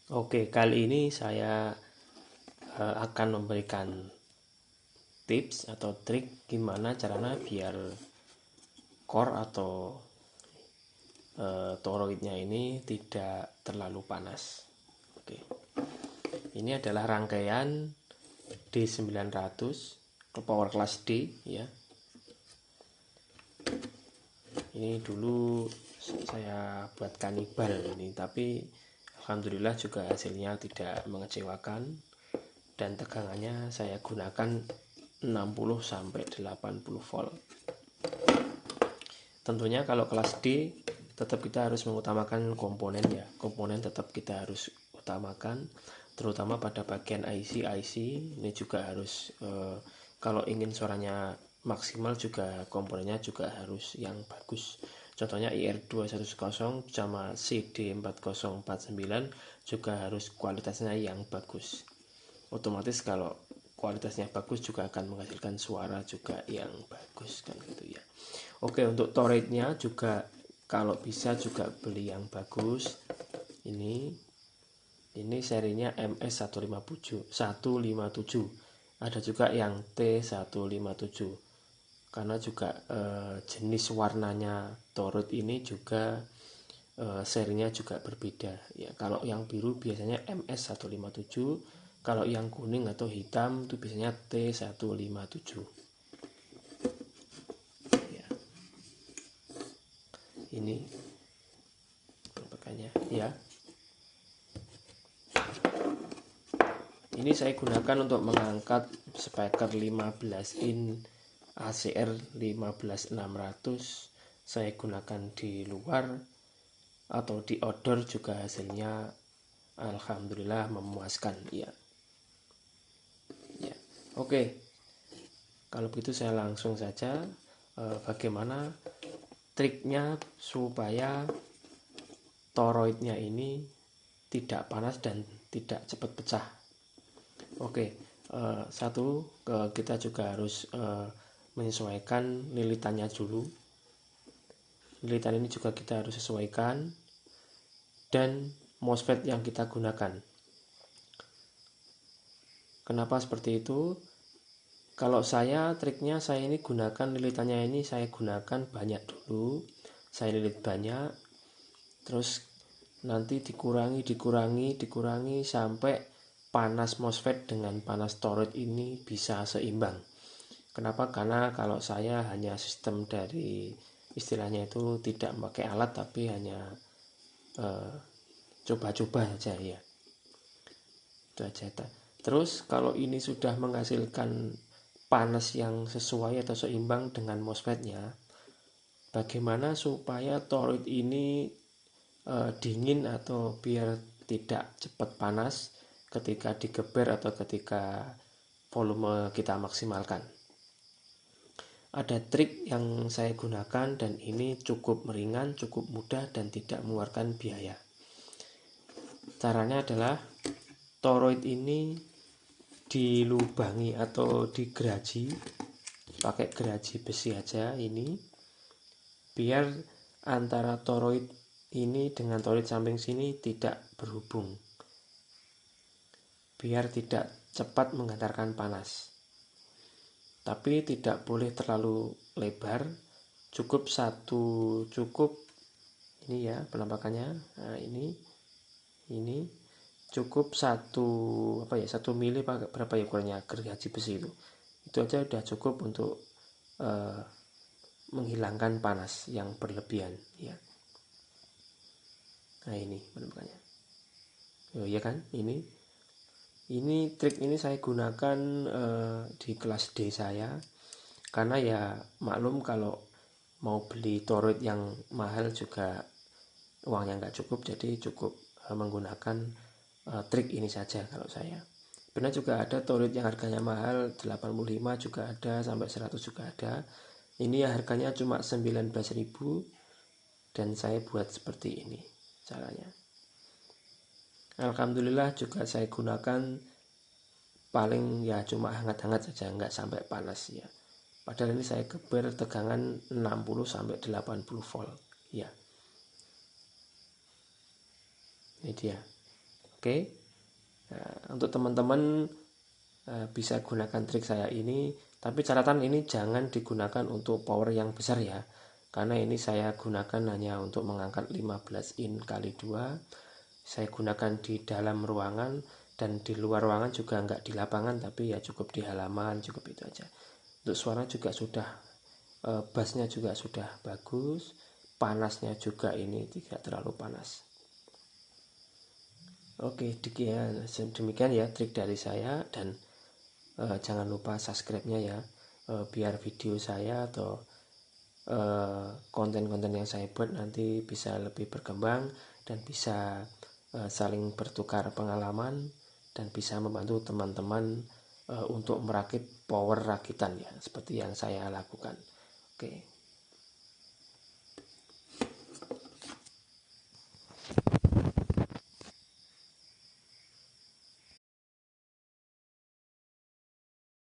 Oke, kali ini saya akan memberikan tips atau trik gimana caranya biar core atau toroidnya ini tidak terlalu panas. Oke. Ini adalah rangkaian D900 ke power class D ya. Ini dulu saya buat kanibal ini, tapi alhamdulillah juga hasilnya tidak mengecewakan dan tegangannya saya gunakan 60 sampai 80 volt. Tentunya kalau kelas D tetap kita harus mengutamakan komponen ya. Komponen tetap kita harus utamakan, terutama pada bagian IC ini juga harus kalau ingin suaranya maksimal juga komponennya juga harus yang bagus. Contohnya IR210 sama CD4049 juga harus kualitasnya yang bagus. Otomatis kalau kualitasnya bagus juga akan menghasilkan suara juga yang bagus kan gitu ya. Oke, untuk torride-nya juga kalau bisa juga beli yang bagus. Ini serinya MS157. Ada juga yang T157. Karena juga jenis warnanya torride ini juga serinya juga berbeda ya. Kalau yang biru biasanya MS157, kalau yang kuning atau hitam itu biasanya T157 ya. Ini perbaikannya ya. Ini saya gunakan untuk mengangkat speaker 15 in ACR 15600. Saya gunakan di luar atau di outdoor juga hasilnya alhamdulillah memuaskan ya. Ya. Oke. Kalau begitu saya langsung saja bagaimana triknya supaya toroidnya ini tidak panas dan tidak cepat pecah. Oke, kita juga harus menyesuaikan lilitannya dulu. Lilitan ini juga kita harus sesuaikan dan MOSFET yang kita gunakan. Kenapa seperti itu? Kalau triknya saya ini gunakan lilitannya ini saya gunakan banyak dulu. Saya lilit banyak, terus nanti dikurangi sampai panas MOSFET dengan panas toroid ini bisa seimbang. Kenapa? Karena kalau saya hanya sistem dari istilahnya itu tidak memakai alat tapi hanya coba-coba saja ya. Itu aja. Terus kalau ini sudah menghasilkan panas yang sesuai atau seimbang dengan MOSFET-nya, bagaimana supaya toroid ini dingin atau biar tidak cepat panas ketika digeber atau ketika volume kita maksimalkan. Ada trik yang saya gunakan dan ini cukup ringan, cukup mudah dan tidak mengeluarkan biaya. Caranya adalah toroid ini dilubangi atau digeraji pakai geraji besi aja ini, biar antara toroid ini dengan toroid samping sini tidak berhubung, biar tidak cepat menghantarkan panas. Tapi tidak boleh terlalu lebar, cukup ini ya penampakannya. Nah, ini cukup 1 mili pakai berapa ya ukurannya gergaji besi itu aja udah cukup untuk menghilangkan panas yang berlebihan ya. Nah, ini penampakannya. Oh iya kan, ini trik ini saya gunakan di kelas D saya, karena ya maklum kalau mau beli toroid yang mahal juga uangnya nggak cukup, jadi cukup menggunakan trik ini saja kalau saya. Benar juga ada toroid yang harganya mahal 85 juga ada, sampai 100 juga ada. Ini ya harganya cuma 19.000 dan saya buat seperti ini caranya. Alhamdulillah juga saya gunakan paling ya cuma hangat-hangat saja, nggak sampai panas ya. Padahal ini saya geber tegangan 60 sampai 80 volt ya. Ini dia. Oke. Nah, untuk teman-teman bisa gunakan trik saya ini, tapi catatan ini jangan digunakan untuk power yang besar ya, karena ini saya gunakan hanya untuk mengangkat 15 in kali 2. Saya gunakan di dalam ruangan, dan di luar ruangan juga enggak di lapangan, tapi ya cukup di halaman, cukup itu aja. Untuk suara juga sudah, bassnya juga sudah bagus, panasnya juga ini tidak terlalu panas. Oke, demikian ya trik dari saya, dan jangan lupa subscribe-nya ya, biar video saya atau konten-konten yang saya buat nanti bisa lebih berkembang dan bisa saling bertukar pengalaman dan bisa membantu teman-teman untuk merakit power rakitan ya, seperti yang saya lakukan. Oke.